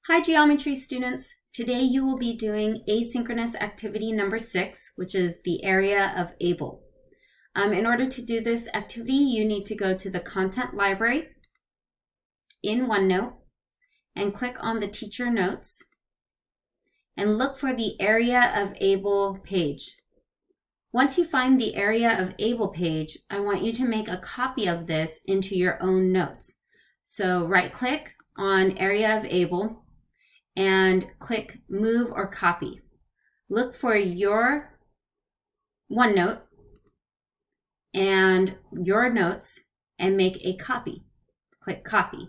Hi geometry students. Today you will be doing asynchronous activity number 6, which is the area of Able. In order to do this activity, you need to go to the content library in OneNote and click on the teacher notes and look for the area of Able page. Once you find the area of Able page, I want you to make a copy of this into your own notes. So right click on area of Able and click Move or Copy. Look for your OneNote and your notes and make a copy. Click Copy.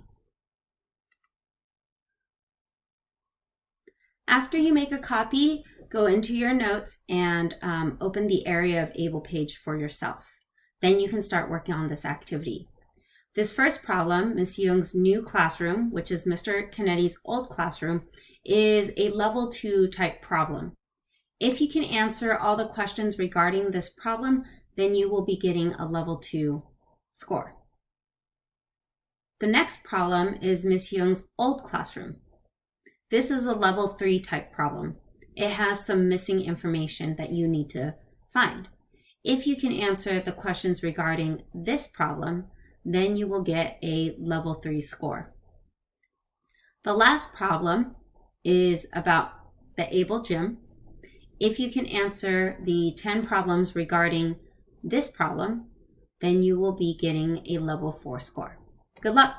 After you make a copy, go into your notes and open the area of Able page for yourself. Then you can start working on this activity. This first problem, Ms. Young's new classroom, which is Mr. Canetti's old classroom, is a level 2 type problem. If you can answer all the questions regarding this problem, then you will be getting a level 2 score. The next problem is Ms. Young's old classroom. This is a level 3 type problem. It has some missing information that you need to find. If you can answer the questions regarding this problem, then you will get a level 3 score. The last problem is about the Able Gym. If you can answer the 10 problems regarding this problem, then you will be getting a level 4 score. Good luck!